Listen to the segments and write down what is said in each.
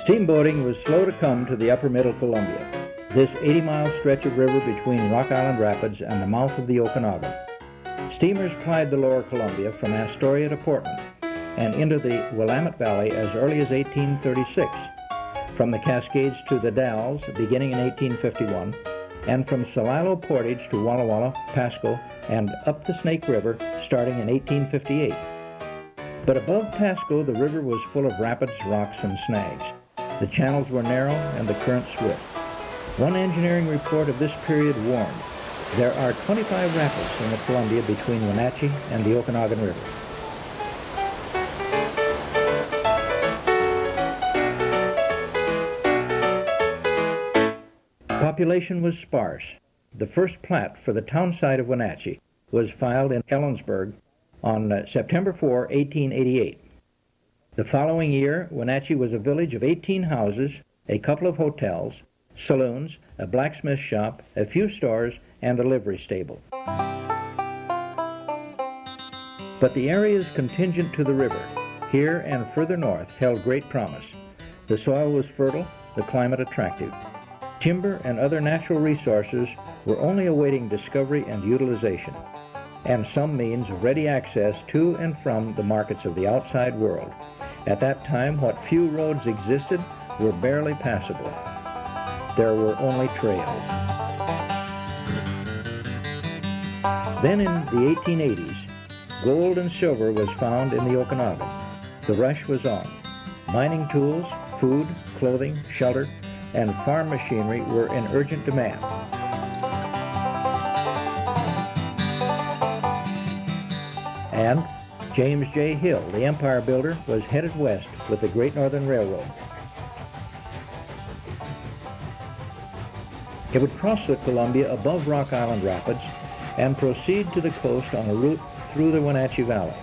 Steamboating was slow to come to the upper middle Columbia, this 80-mile stretch of river between Rock Island Rapids and the mouth of the Okanagan. Steamers plied the lower Columbia from Astoria to Portland and into the Willamette Valley as early as 1836, from the Cascades to the Dalles beginning in 1851, and from Celilo Portage to Walla Walla, Pasco, and up the Snake River starting in 1858. But above Pasco, the river was full of rapids, rocks, and snags. The channels were narrow and the current swift. One engineering report of this period warned, there are 25 rapids in the Columbia between Wenatchee and the Okanagan River. Population was sparse. The first plat for the town site of Wenatchee was filed in Ellensburg on September 4, 1888. The following year, Wenatchee was a village of 18 houses, a couple of hotels, saloons, a blacksmith shop, a few stores, and a livery stable. But the areas contingent to the river, here and further north, held great promise. The soil was fertile, the climate attractive. Timber and other natural resources were only awaiting discovery and utilization, and some means of ready access to and from the markets of the outside world. At that time, what few roads existed were barely passable. There were only trails. Then in the 1880s, gold and silver was found in the Okanagan. The rush was on. Mining tools, food, clothing, shelter, and farm machinery were in urgent demand. And James J. Hill, the empire builder, was headed west with the Great Northern Railroad. It would cross the Columbia above Rock Island Rapids and proceed to the coast on a route through the Wenatchee Valley.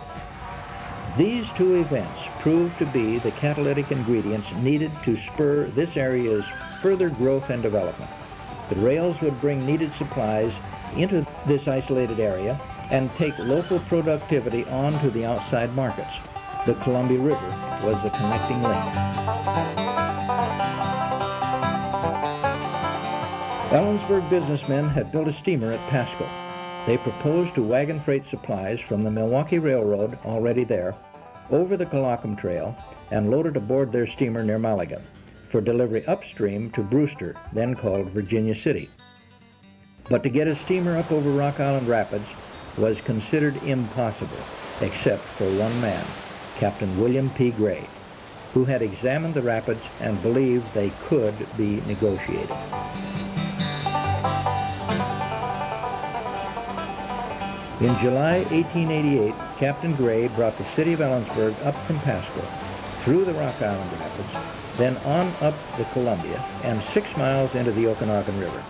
These two events proved to be the catalytic ingredients needed to spur this area's further growth and development. The rails would bring needed supplies into this isolated area and take local productivity on to the outside markets. The Columbia River was the connecting link. Ellensburg businessmen had built a steamer at Pasco. They proposed to wagon freight supplies from the Milwaukee Railroad, already there, over the Colocum Trail and load it aboard their steamer near Mulligan for delivery upstream to Brewster, then called Virginia City. But to get a steamer up over Rock Island Rapids was considered impossible, except for one man, Captain William P. Gray, who had examined the rapids and believed they could be negotiated. In July 1888, Captain Gray brought the city of Ellensburg up from Pasco, through the Rock Island Rapids, then on up the Columbia, and 6 miles into the Okanagan River.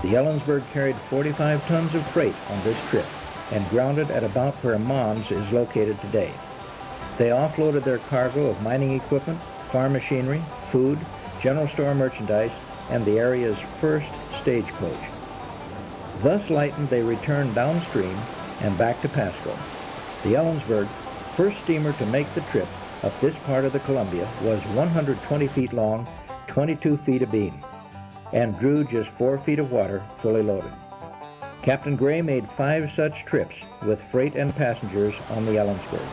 The Ellensburg carried 45 tons of freight on this trip and grounded at about where Mons is located today. They offloaded their cargo of mining equipment, farm machinery, food, general store merchandise, and the area's first stagecoach. Thus lightened, they returned downstream and back to Pasco. The Ellensburg, first steamer to make the trip up this part of the Columbia, was 120 feet long, 22 feet abeam, and drew just 4 feet of water fully loaded. Captain Gray made 5 such trips with freight and passengers on the Ellensburg.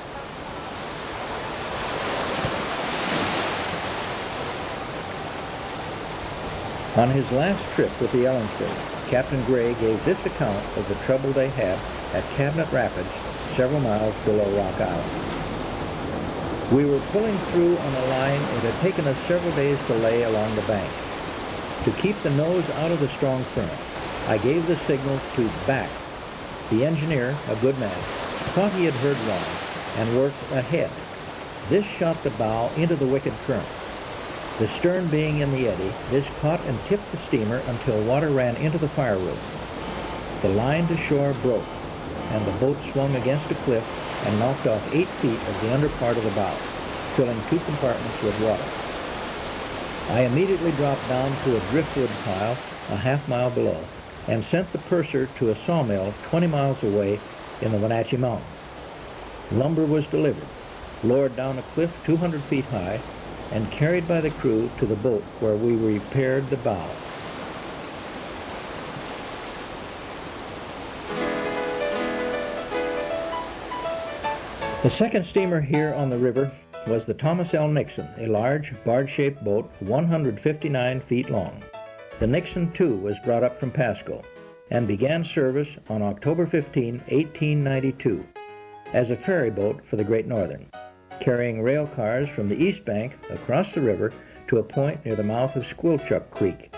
On his last trip with the Ellensburg, Captain Gray gave this account of the trouble they had at Cabinet Rapids, several miles below Rock Island. We were pulling through on a line it had taken us several days to lay along the bank. To keep the nose out of the strong current, I gave the signal to back. The engineer, a good man, thought he had heard wrong and worked ahead. This shot the bow into the wicked current. The stern being in the eddy, this caught and tipped the steamer until water ran into the fire room. The line to shore broke, and the boat swung against a cliff and knocked off 8 feet of the under part of the bow, filling 2 compartments with water. I immediately dropped down to a driftwood pile a half-mile below and sent the purser to a sawmill 20 miles away in the Wenatchee Mountain. Lumber was delivered, lowered down a cliff 200 feet high, and carried by the crew to the boat where we repaired the bow. The second steamer here on the river was the Thomas L. Nixon, a large, barge-shaped boat 159 feet long. The Nixon, too, was brought up from Pasco and began service on October 15, 1892, as a ferry boat for the Great Northern, carrying rail cars from the east bank across the river to a point near the mouth of Squilchuck Creek.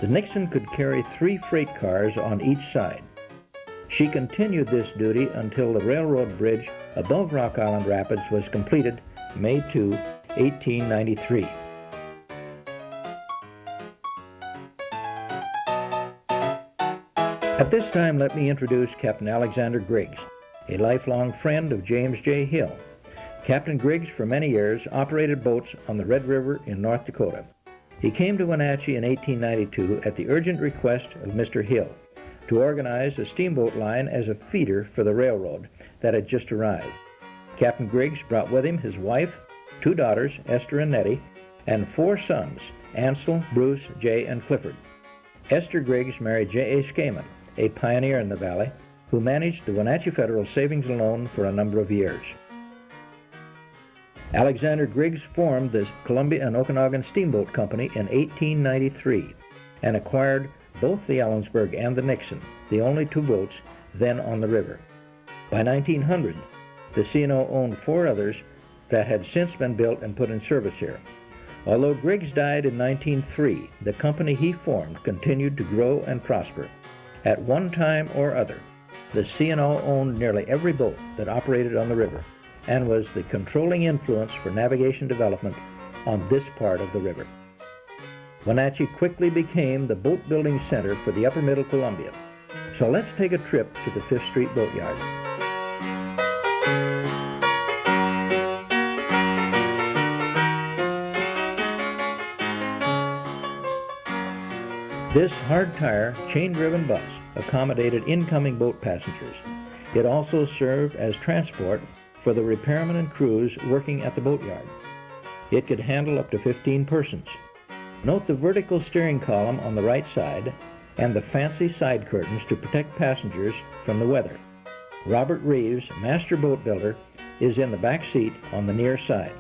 The Nixon could carry 3 freight cars on each side. She continued this duty until the railroad bridge above Rock Island Rapids was completed May 2, 1893. At this time, let me introduce Captain Alexander Griggs, a lifelong friend of James J. Hill. Captain Griggs, for many years, operated boats on the Red River in North Dakota. He came to Wenatchee in 1892 at the urgent request of Mr. Hill to organize a steamboat line as a feeder for the railroad that had just arrived. Captain Griggs brought with him his wife, 2 daughters, Esther and Nettie, and 4 sons, Ansel, Bruce, Jay, and Clifford. Esther Griggs married J.A. Skaman, a pioneer in the valley, who managed the Wenatchee Federal Savings and Loan for a number of years. Alexander Griggs formed the Columbia and Okanagan Steamboat Company in 1893 and acquired both the Ellensburg and the Nixon, the only 2 boats then on the river. By 1900, the C&O owned 4 others that had since been built and put in service here. Although Griggs died in 1903, the company he formed continued to grow and prosper. At one time or other, the C&O owned nearly every boat that operated on the river and was the controlling influence for navigation development on this part of the river. Wenatchee quickly became the boat-building center for the upper middle Columbia. So let's take a trip to the 5th Street Boatyard. This hard-tire, chain-driven bus accommodated incoming boat passengers. It also served as transport for the repairmen and crews working at the boatyard. It could handle up to 15 persons. Note the vertical steering column on the right side and the fancy side curtains to protect passengers from the weather. Robert Reeves, master boat builder, is in the back seat on the near side.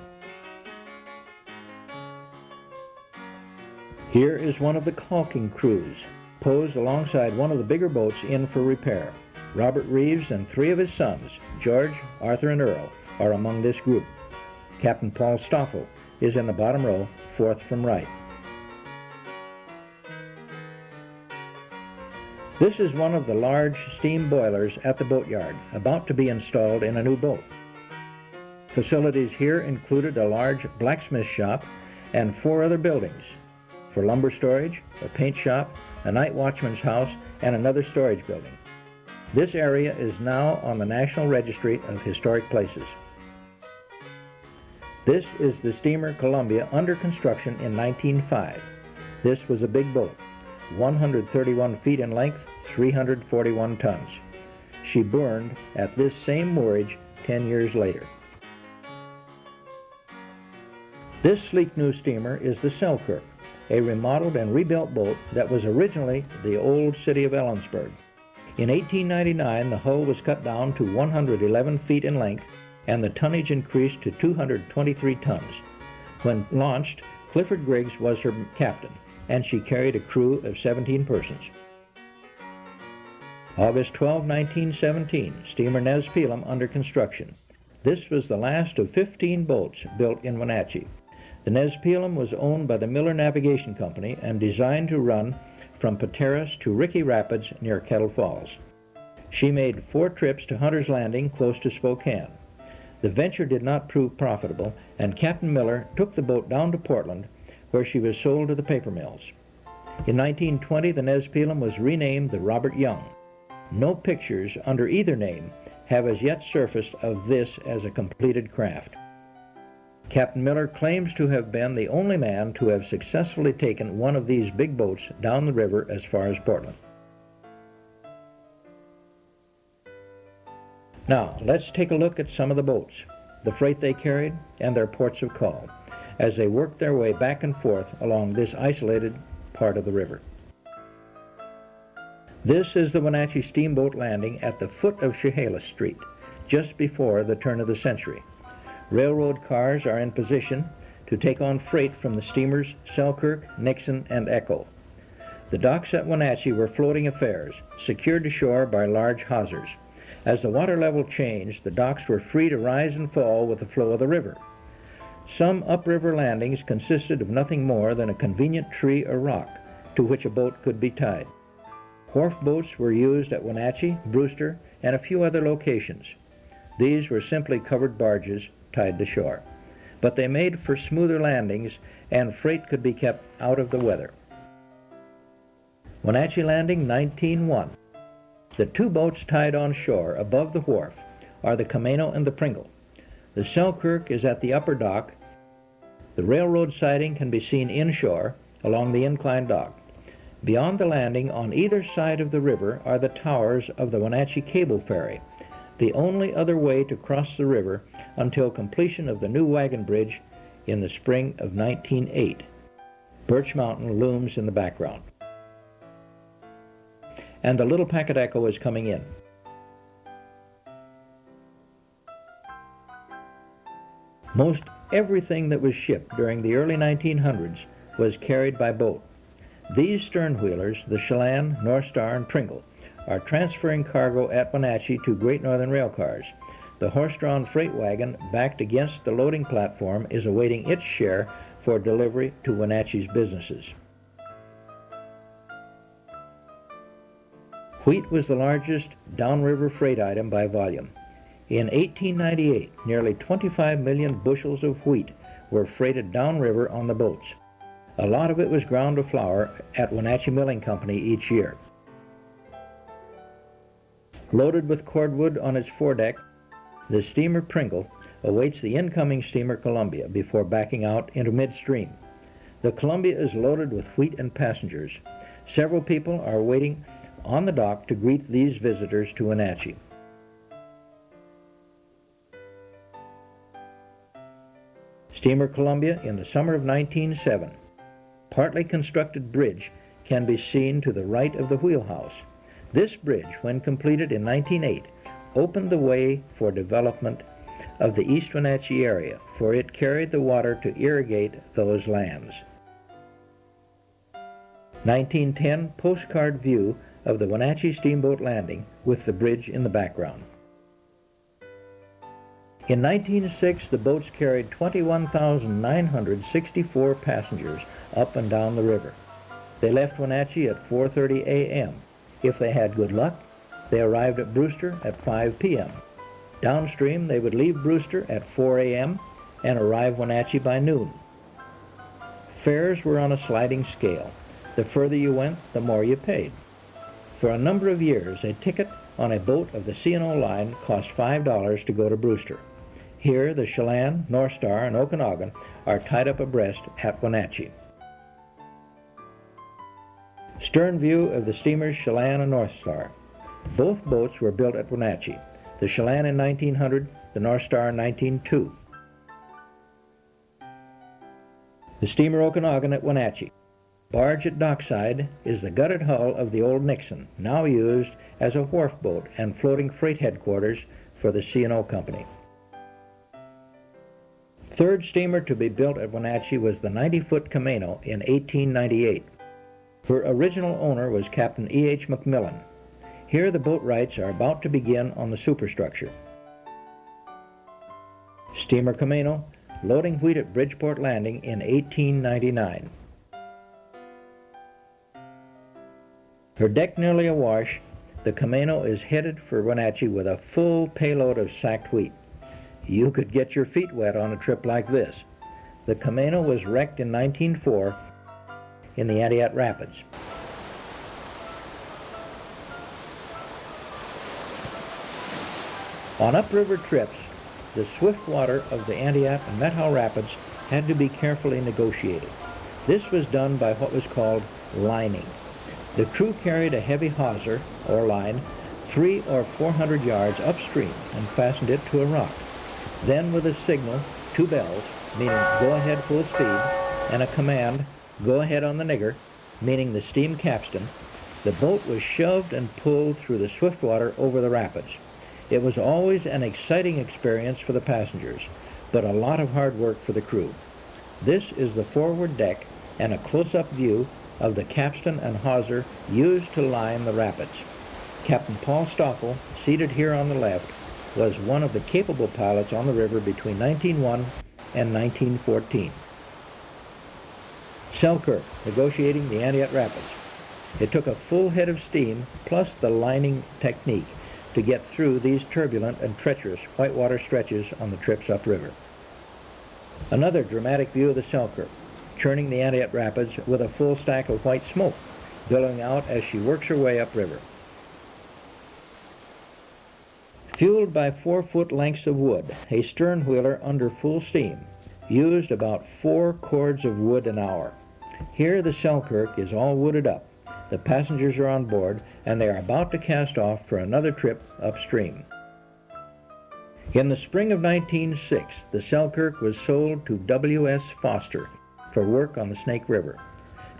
Here is one of the caulking crews, posed alongside one of the bigger boats in for repair. Robert Reeves and 3 of his sons, George, Arthur, and Earl, are among this group. Captain Paul Stoffel is in the bottom row, 4th from right. This is one of the large steam boilers at the boatyard, about to be installed in a new boat. Facilities here included a large blacksmith shop and 4 other buildings for lumber storage, a paint shop, a night watchman's house, and another storage building. This area is now on the National Registry of Historic Places. This is the steamer Columbia under construction in 1905. This was a big boat, 131 feet in length, 341 tons. She burned at this same moorage 10 years later. This sleek new steamer is the Selkirk, a remodeled and rebuilt boat that was originally the old city of Ellensburg. In 1899, the hull was cut down to 111 feet in length and the tonnage increased to 223 tons. When launched, Clifford Griggs was her captain, and she carried a crew of 17 persons. August 12, 1917, steamer Nez Pelham under construction. This was the last of 15 boats built in Wenatchee. The Nez Pelham was owned by the Miller Navigation Company and designed to run from Pateros to Ricky Rapids near Kettle Falls. She made 4 trips to Hunter's Landing close to Spokane. The venture did not prove profitable, and Captain Miller took the boat down to Portland, where she was sold to the paper mills. In 1920, the Nez Pelham was renamed the Robert Young. No pictures under either name have as yet surfaced of this as a completed craft. Captain Miller claims to have been the only man to have successfully taken one of these big boats down the river as far as Portland. Now, let's take a look at some of the boats, the freight they carried, and their ports of call. as they worked their way back and forth along this isolated part of the river. This is the Wenatchee Steamboat Landing at the foot of Chehalis Street, just before the turn of the century. Railroad cars are in position to take on freight from the steamers Selkirk, Nixon, and Echo. The docks at Wenatchee were floating affairs, secured to shore by large hawsers. As the water level changed, the docks were free to rise and fall with the flow of the river. Some upriver landings consisted of nothing more than a convenient tree or rock to which a boat could be tied. Wharf boats were used at Wenatchee, Brewster, and a few other locations. These were simply covered barges tied to shore, but they made for smoother landings and freight could be kept out of the weather. Wenatchee Landing, 1901. The two boats tied on shore above the wharf are the Camino and the Pringle. The Selkirk is at the upper dock. The railroad siding can be seen inshore along the inclined dock. Beyond the landing, on either side of the river, are the towers of the Wenatchee Cable Ferry, the only other way to cross the river until completion of the new wagon bridge in the spring of 1908. Birch Mountain looms in the background. And the Little Packet Echo is coming in. Most everything that was shipped during the early 1900s was carried by boat. These Sternwheelers, the Chelan, North Star, and Pringle, are transferring cargo at Wenatchee to Great Northern rail cars. The horse-drawn freight wagon backed against the loading platform is awaiting its share for delivery to Wenatchee's businesses. Wheat was the largest downriver freight item by volume. In 1898, nearly 25 million bushels of wheat were freighted downriver on the boats. A lot of it was ground to flour at Wenatchee Milling Company each year. Loaded with cordwood on its foredeck, the steamer Pringle awaits the incoming steamer Columbia before backing out into midstream. The Columbia is loaded with wheat and passengers. Several people are waiting on the dock to greet these visitors to Wenatchee. Steamer Columbia in the summer of 1907. Partly constructed bridge can be seen to the right of the wheelhouse. This bridge, when completed in 1908, opened the way for development of the East Wenatchee area, for it carried the water to irrigate those lands. 1910 postcard view of the Wenatchee Steamboat Landing with the bridge in the background. In 1906, the boats carried 21,964 passengers up and down the river. They left Wenatchee at 4:30 a.m. If they had good luck, they arrived at Brewster at 5 p.m. Downstream, they would leave Brewster at 4 a.m. and arrive Wenatchee by noon. Fares were on a sliding scale. The further you went, the more you paid. For a number of years, a ticket on a boat of the C&O line cost $5 to go to Brewster. Here, the Chelan, North Star, and Okanagan are tied up abreast at Wenatchee. Stern view of the steamers Chelan and North Star. Both boats were built at Wenatchee, the Chelan in 1900, the North Star in 1902. The steamer Okanagan at Wenatchee. Barge at dockside is the gutted hull of the old Nixon, now used as a wharf boat and floating freight headquarters for the C&O Company. Third steamer to be built at Wenatchee was the 90-foot Camino in 1898. Her original owner was Captain E.H. McMillan. Here the boat rights are about to begin on the superstructure. Steamer Camino, loading wheat at Bridgeport Landing in 1899. Her deck nearly awash, the Camino is headed for Wenatchee with a full payload of sacked wheat. You could get your feet wet on a trip like this. The Camino was wrecked in 1904 in the Antioch Rapids. On upriver trips, the swift water of the Antioch and Methow Rapids had to be carefully negotiated. This was done by what was called lining. The crew carried a heavy hawser, or line, 300 or 400 yards upstream and fastened it to a rock. Then, with a signal, two bells, meaning go ahead full speed, and a command, go ahead on the nigger, meaning the steam capstan, the boat was shoved and pulled through the swift water over the rapids. It was always an exciting experience for the passengers, but a lot of hard work for the crew. This is the forward deck and a close-up view of the capstan and hawser used to line the rapids. Captain Paul Stoffel, seated here on the left, was one of the capable pilots on the river between 1901 and 1914. Selkirk, negotiating the Antioch Rapids. It took a full head of steam plus the lining technique to get through these turbulent and treacherous whitewater stretches on the trips upriver. Another dramatic view of the Selkirk, churning the Antioch Rapids with a full stack of white smoke, billowing out as she works her way upriver. Fueled by 4-foot lengths of wood, a sternwheeler under full steam used about 4 cords of wood an hour. Here the Selkirk is all wooded up. The passengers are on board, and they are about to cast off for another trip upstream. In the spring of 1906, the Selkirk was sold to W.S. Foster for work on the Snake River.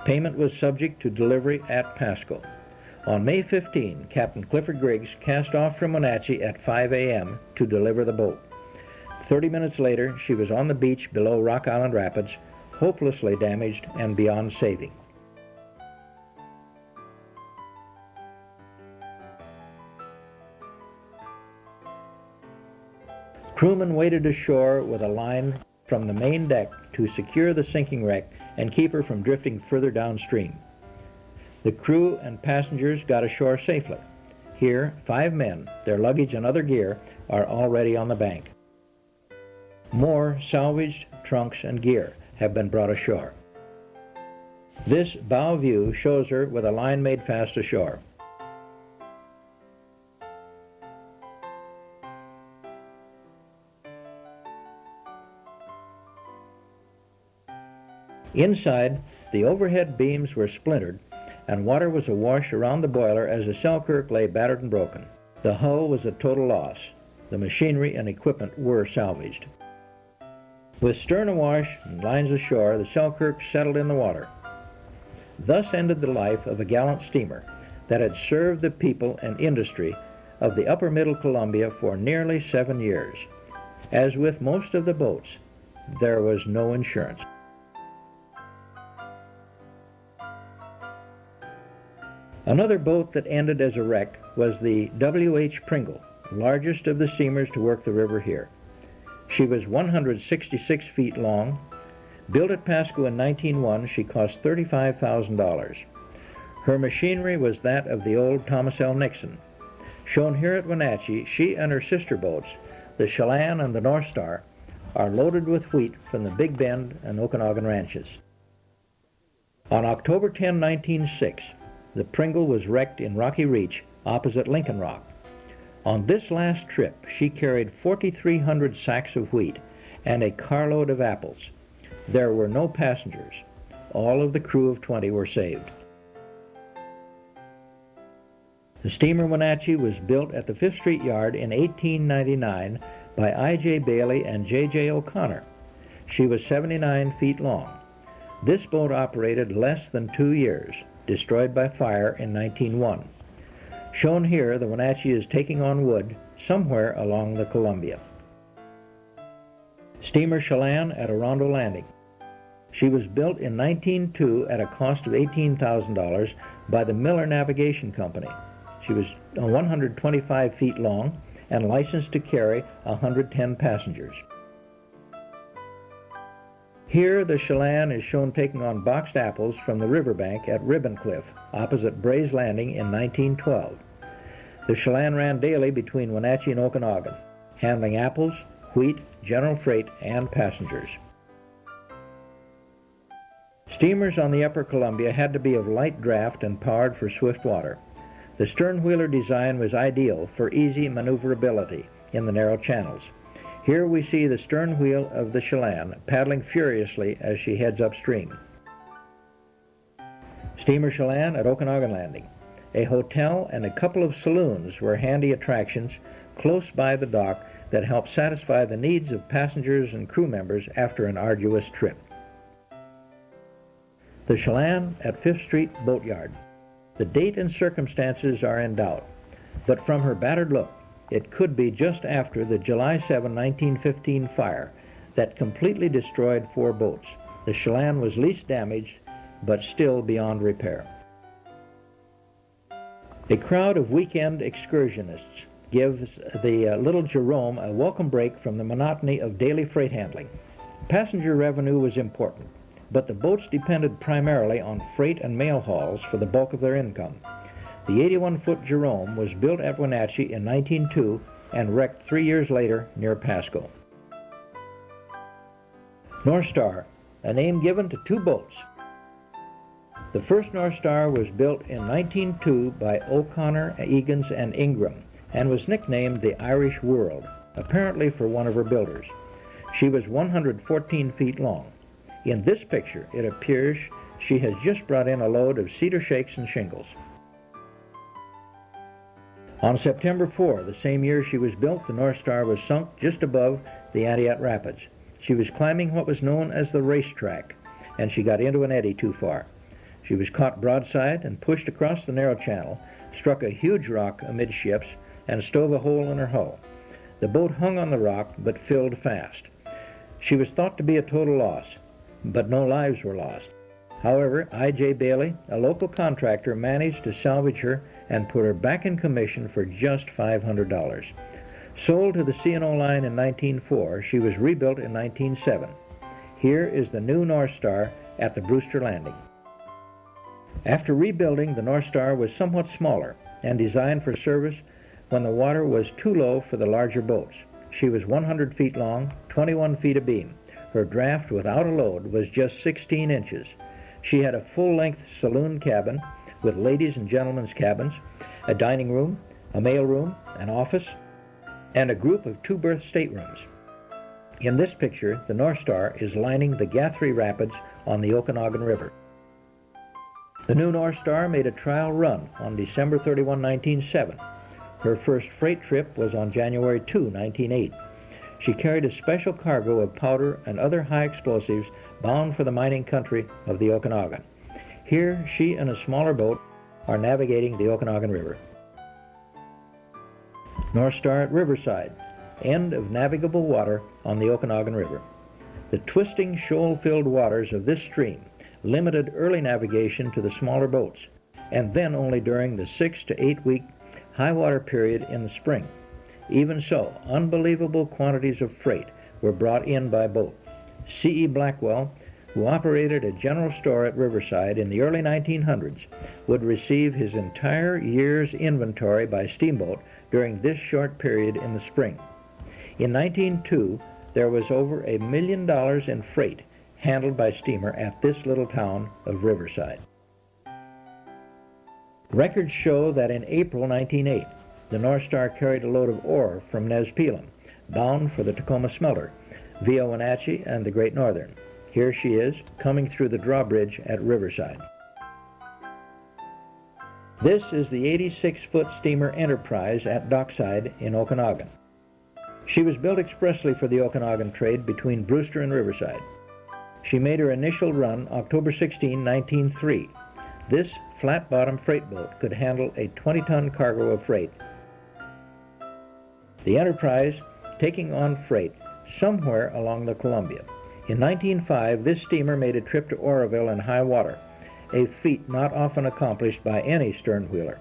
Payment was subject to delivery at Pasco. On May 15, Captain Clifford Griggs cast off from Wenatchee at 5 a.m. to deliver the boat. 30 minutes later, she was on the beach below Rock Island Rapids, hopelessly damaged and beyond saving. Crewmen waded ashore with a line from the main deck to secure the sinking wreck and keep her from drifting further downstream. The crew and passengers got ashore safely. Here, 5 men, their luggage and other gear, are already on the bank. More salvaged trunks and gear have been brought ashore. This bow view shows her with a line made fast ashore. Inside, the overhead beams were splintered, and water was awash around the boiler as the Selkirk lay battered and broken. The hull was a total loss. The machinery and equipment were salvaged. With stern awash and lines ashore, the Selkirk settled in the water. Thus ended the life of a gallant steamer that had served the people and industry of the upper middle Columbia for nearly 7 years. As with most of the boats, there was no insurance. Another boat that ended as a wreck was the W.H. Pringle, largest of the steamers to work the river here. She was 166 feet long. Built at Pasco in 1901, she cost $35,000. Her machinery was that of the old Thomas L. Nixon. Shown here at Wenatchee, she and her sister boats, the Chelan and the North Star, are loaded with wheat from the Big Bend and Okanagan ranches. On October 10, 1906, the Pringle was wrecked in Rocky Reach opposite Lincoln Rock. On this last trip, she carried 4,300 sacks of wheat and a carload of apples. There were no passengers. All of the crew of 20 were saved. The steamer Wenatchee was built at the 5th Street Yard in 1899 by I.J. Bailey and J.J. O'Connor. She was 79 feet long. This boat operated less than 2 years, destroyed by fire in 1901. Shown here, the Wenatchee is taking on wood somewhere along the Columbia. Steamer Chelan at Orondo Landing. She was built in 1902 at a cost of $18,000 by the Miller Navigation Company. She was 125 feet long and licensed to carry 110 passengers. Here, the Chelan is shown taking on boxed apples from the riverbank at Ribbon Cliff, opposite Bray's Landing in 1912. The Chelan ran daily between Wenatchee and Okanagan, handling apples, wheat, general freight, and passengers. Steamers on the upper Columbia had to be of light draft and powered for swift water. The sternwheeler design was ideal for easy maneuverability in the narrow channels. Here we see the stern wheel of the Chelan paddling furiously as she heads upstream. Steamer Chelan at Okanagan Landing. A hotel and a couple of saloons were handy attractions close by the dock that help satisfy the needs of passengers and crew members after an arduous trip. The Chelan at 5th Street Boatyard. The date and circumstances are in doubt, but from her battered look, it could be just after the July 7, 1915 fire that completely destroyed 4 boats. The Chelan was least damaged, but still beyond repair. A crowd of weekend excursionists gives the Little Jerome a welcome break from the monotony of daily freight handling. Passenger revenue was important, but the boats depended primarily on freight and mail hauls for the bulk of their income. The 81-foot Jerome was built at Wenatchee in 1902 and wrecked 3 years later near Pasco. North Star, a name given to 2 boats. The first North Star was built in 1902 by O'Connor, Egan's, and Ingram, and was nicknamed the Irish World, apparently for one of her builders. She was 114 feet long. In this picture, it appears she has just brought in a load of cedar shakes and shingles. On September 4, the same year she was built, the North Star was sunk just above the Antioch Rapids. She was climbing what was known as the racetrack, and she got into an eddy too far. She was caught broadside and pushed across the narrow channel, struck a huge rock amidships, and stove a hole in her hull. The boat hung on the rock, but filled fast. She was thought to be a total loss, but no lives were lost. However, I.J. Bailey, a local contractor, managed to salvage her and put her back in commission for just $500. Sold to the C&O line in 1904, she was rebuilt in 1907. Here is the new North Star at the Brewster Landing. After rebuilding, the North Star was somewhat smaller and designed for service when the water was too low for the larger boats. She was 100 feet long, 21 feet abeam. Her draft without a load was just 16 inches. She had a full-length saloon cabin with ladies' and gentlemen's cabins, a dining room, a mail room, an office, and a group of 2-berth staterooms. In this picture, the North Star is lining the Guthrie Rapids on the Okanagan River. The new North Star made a trial run on December 31, 1907. Her first freight trip was on January 2, 1908. She carried a special cargo of powder and other high explosives bound for the mining country of the Okanagan. Here, she and a smaller boat are navigating the Okanagan River. North Star at Riverside, end of navigable water on the Okanagan River. The twisting, shoal-filled waters of this stream limited early navigation to the smaller boats, and then only during the 6 to 8 week high water period in the spring. Even so, unbelievable quantities of freight were brought in by boat. C.E. Blackwell, who operated a general store at Riverside in the early 1900s, would receive his entire year's inventory by steamboat during this short period in the spring. In 1902, there was over $1 million in freight handled by steamer at this little town of Riverside. Records show that in April 1908, the North Star carried a load of ore from Nez Pelem, bound for the Tacoma smelter, via Wenatchee and the Great Northern. Here she is, coming through the drawbridge at Riverside. This is the 86-foot steamer Enterprise at Dockside in Okanagan. She was built expressly for the Okanagan trade between Brewster and Riverside. She made her initial run October 16, 1903. This flat-bottom freight boat could handle a 20-ton cargo of freight. The Enterprise taking on freight somewhere along the Columbia. In 1905, this steamer made a trip to Oroville in high water, a feat not often accomplished by any sternwheeler.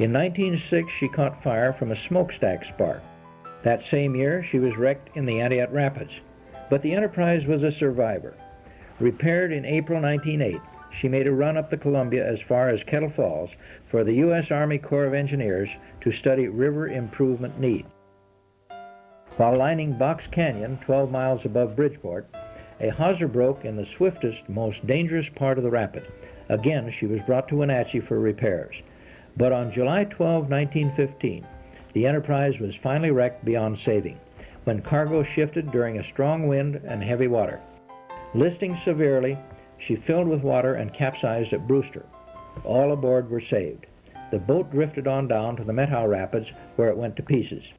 In 1906, she caught fire from a smokestack spark. That same year, she was wrecked in the Antioch Rapids. But the Enterprise was a survivor. Repaired in April 1908, she made a run up the Columbia as far as Kettle Falls for the U.S. Army Corps of Engineers to study river improvement needs. While lining Box Canyon, 12 miles above Bridgeport, a hawser broke in the swiftest, most dangerous part of the rapid. Again, she was brought to Wenatchee for repairs. But on July 12, 1915, the Enterprise was finally wrecked beyond saving, when cargo shifted during a strong wind and heavy water. Listing severely, she filled with water and capsized at Brewster. All aboard were saved. The boat drifted on down to the Methow Rapids, where it went to pieces.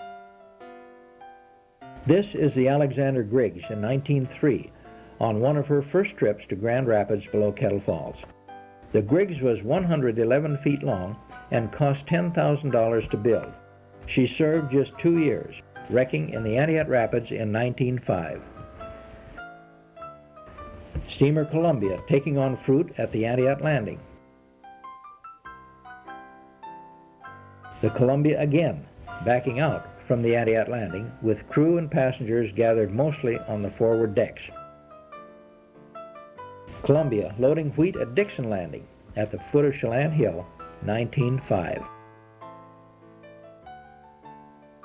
This is the Alexander Griggs in 1903 on one of her first trips to Grand Rapids below Kettle Falls. The Griggs was 111 feet long and cost $10,000 to build. She served just 2 years, wrecking in the Antioch Rapids in 1905. Steamer Columbia taking on fruit at the Antioch Landing. The Columbia again, backing out from the Antioch Landing, with crew and passengers gathered mostly on the forward decks. Columbia loading wheat at Dixon Landing at the foot of Chelan Hill, 1905.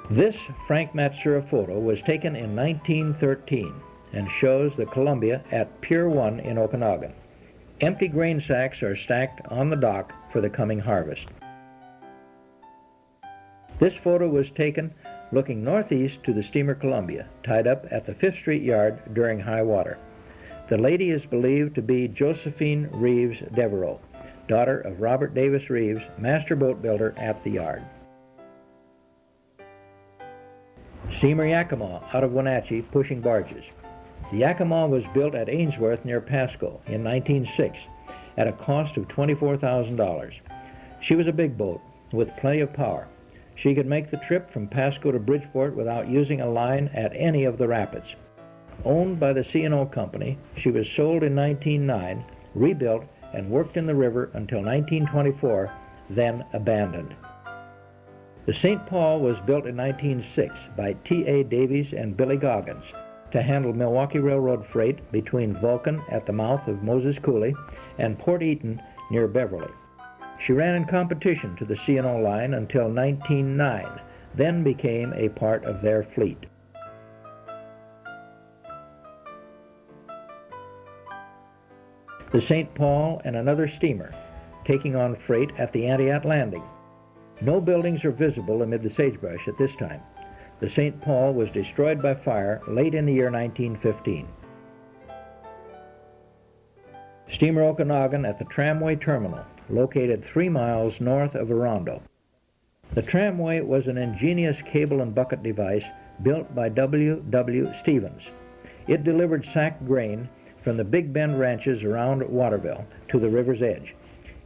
This Frank Matsura photo was taken in 1913 and shows the Columbia at Pier 1 in Okanagan. Empty grain sacks are stacked on the dock for the coming harvest. This photo was taken looking northeast to the steamer Columbia, tied up at the 5th Street Yard during high water. The lady is believed to be Josephine Reeves Devereaux, daughter of Robert Davis Reeves, master boat builder at the yard. Steamer Yakima out of Wenatchee pushing barges. The Yakima was built at Ainsworth near Pasco in 1906 at a cost of $24,000. She was a big boat with plenty of power. She could make the trip from Pasco to Bridgeport without using a line at any of the rapids. Owned by the C&O Company, she was sold in 1909, rebuilt, and worked in the river until 1924, then abandoned. The St. Paul was built in 1906 by T.A. Davies and Billy Goggins to handle Milwaukee Railroad freight between Vulcan at the mouth of Moses Coulee and Port Eaton near Beverly. She ran in competition to the C&O line until 1909, then became a part of their fleet. The St. Paul and another steamer taking on freight at the Antioch Landing. No buildings are visible amid the sagebrush at this time. The St. Paul was destroyed by fire late in the year 1915. Steamer Okanagan at the tramway terminal, located 3 miles north of Orondo. The tramway was an ingenious cable and bucket device built by W. W. Stevens. It delivered sacked grain from the Big Bend ranches around Waterville to the river's edge.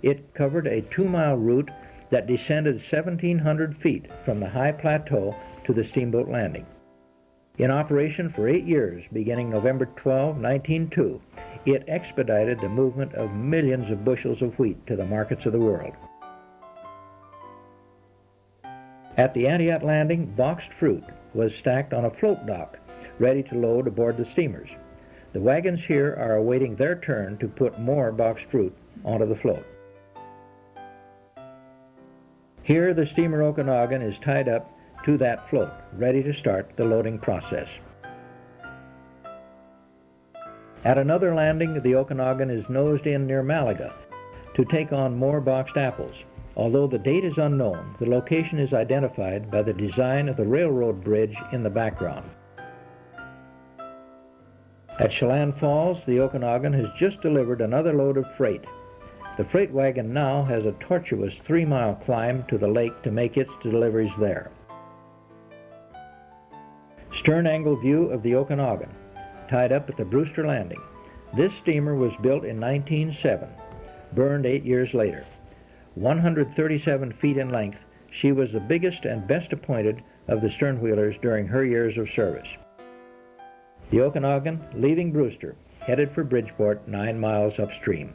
It covered a 2-mile route that descended 1,700 feet from the high plateau to the steamboat landing. In operation for 8 years, beginning November 12, 1902, it expedited the movement of millions of bushels of wheat to the markets of the world. At the Antioch Landing, boxed fruit was stacked on a float dock, ready to load aboard the steamers. The wagons here are awaiting their turn to put more boxed fruit onto the float. Here, the steamer Okanagan is tied up to that float, ready to start the loading process. At another landing, the Okanagan is nosed in near Malaga to take on more boxed apples. Although the date is unknown, the location is identified by the design of the railroad bridge in the background. At Chelan Falls, the Okanagan has just delivered another load of freight. The freight wagon now has a tortuous 3-mile climb to the lake to make its deliveries there. Stern angle view of the Okanagan, tied up at the Brewster Landing. This steamer was built in 1907, burned 8 years later. 137 feet in length, she was the biggest and best appointed of the Sternwheelers during her years of service. The Okanagan, leaving Brewster, headed for Bridgeport 9 miles upstream.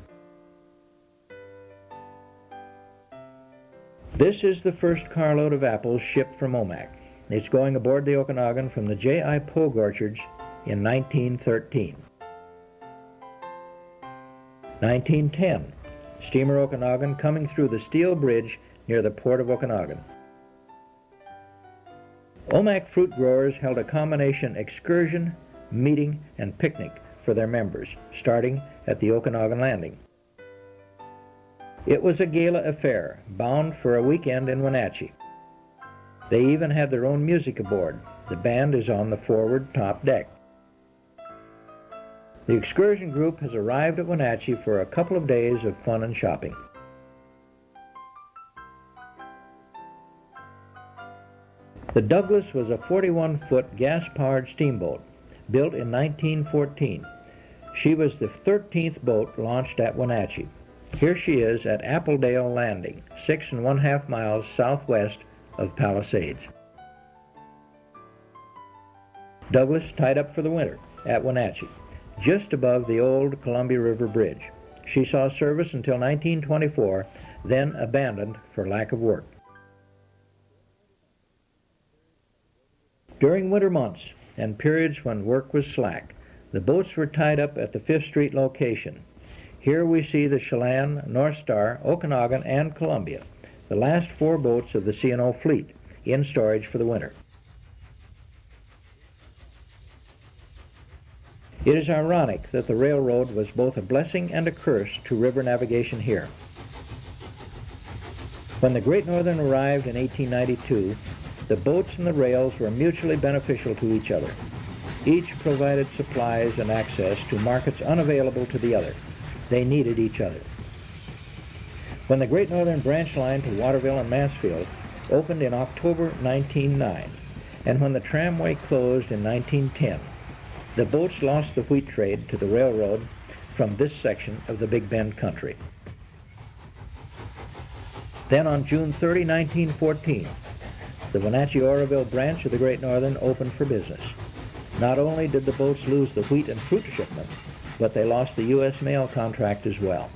This is the first carload of apples shipped from Omak. It's going aboard the Okanagan from the J.I. Pogue orchards in 1913. 1910, steamer Okanagan coming through the steel bridge near the port of Okanagan. Omak fruit growers held a combination excursion, meeting, and picnic for their members, starting at the Okanagan Landing. It was a gala affair, bound for a weekend in Wenatchee. They even had their own music aboard. The band is on the forward top deck. The excursion group has arrived at Wenatchee for a couple of days of fun and shopping. The Douglas was a 41-foot gas-powered steamboat built in 1914. She was the 13th boat launched at Wenatchee. Here she is at Appledale Landing, 6½ miles southwest of Palisades. Douglas tied up for the winter at Wenatchee, just above the old Columbia River Bridge. She saw service until 1924, then abandoned for lack of work. During winter months and periods when work was slack, the boats were tied up at the 5th Street location. Here we see the Chelan, North Star, Okanagan, and Columbia, the last 4 boats of the C&O fleet, in storage for the winter. It is ironic that the railroad was both a blessing and a curse to river navigation here. When the Great Northern arrived in 1892, the boats and the rails were mutually beneficial to each other. Each provided supplies and access to markets unavailable to the other. They needed each other. When the Great Northern branch line to Waterville and Mansfield opened in October 1909, and when the tramway closed in 1910, the boats lost the wheat trade to the railroad from this section of the Big Bend country. Then on June 30, 1914, the Wenatchee-Oroville branch of the Great Northern opened for business. Not only did the boats lose the wheat and fruit shipment, but they lost the U.S. mail contract as well.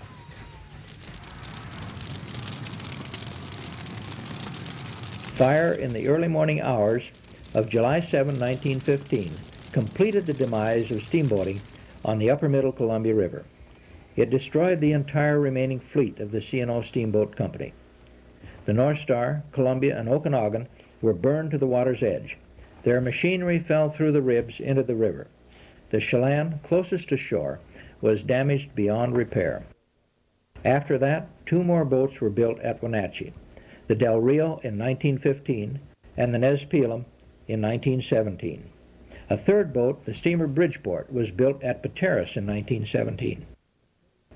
Fire in the early morning hours of July 7, 1915, completed the demise of steamboating on the upper Middle Columbia River. It destroyed the entire remaining fleet of the C&O Steamboat Company. The North Star, Columbia, and Okanagan were burned to the water's edge. Their machinery fell through the ribs into the river. The Chelan, closest to shore, was damaged beyond repair. After that, 2 more boats were built at Wenatchee, the Del Rio in 1915 and the Nez Pelham in 1917. A 3rd boat, the steamer Bridgeport, was built at Pateros in 1917.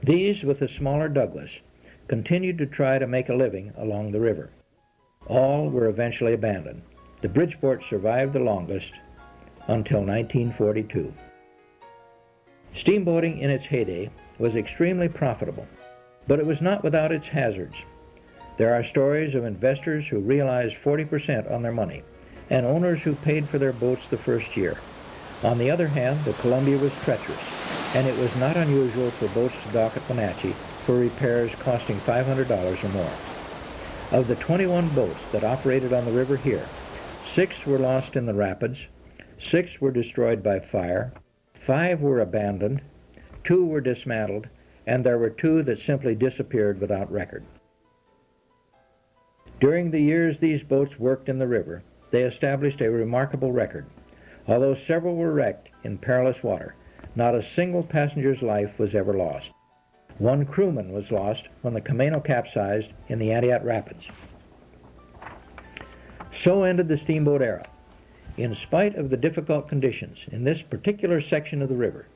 These, with the smaller Douglas, continued to try to make a living along the river. All were eventually abandoned. The Bridgeport survived the longest until 1942. Steamboating in its heyday was extremely profitable, but it was not without its hazards. There are stories of investors who realized 40% on their money, and owners who paid for their boats the first year. On the other hand, the Columbia was treacherous, and it was not unusual for boats to dock at Wenatchee for repairs costing $500 or more. Of the 21 boats that operated on the river here, 6 were lost in the rapids, 6 were destroyed by fire, 5 were abandoned, 2 were dismantled, and there were 2 that simply disappeared without record. During the years these boats worked in the river, they established a remarkable record. Although several were wrecked in perilous water, not a single passenger's life was ever lost. 1 crewman was lost when the Camino capsized in the Antioch Rapids. So ended the steamboat era. In spite of the difficult conditions in this particular section of the river,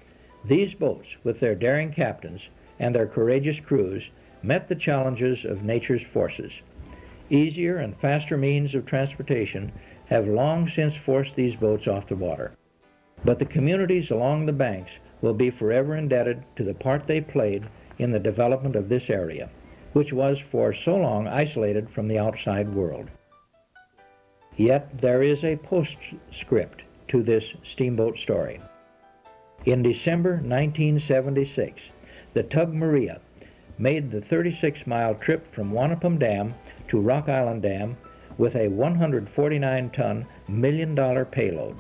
these boats, with their daring captains and their courageous crews, met the challenges of nature's forces. Easier and faster means of transportation have long since forced these boats off the water. But the communities along the banks will be forever indebted to the part they played in the development of this area, which was for so long isolated from the outside world. Yet there is a postscript to this steamboat story. In December 1976, the tug Maria made the 36-mile trip from Wanapum Dam to Rock Island Dam with a 149-ton, million-dollar payload.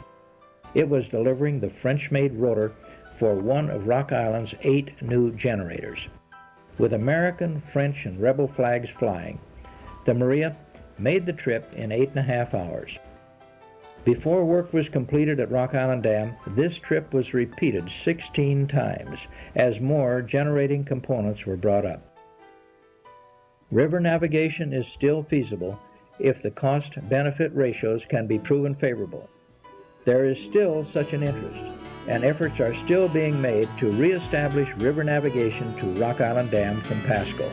It was delivering the French-made rotor for one of Rock Island's 8 new generators. With American, French, and rebel flags flying, the Maria made the trip in 8.5 hours. Before work was completed at Rock Island Dam, this trip was repeated 16 times as more generating components were brought up. River navigation is still feasible if the cost-benefit ratios can be proven favorable. There is still such an interest, and efforts are still being made to reestablish river navigation to Rock Island Dam from Pasco.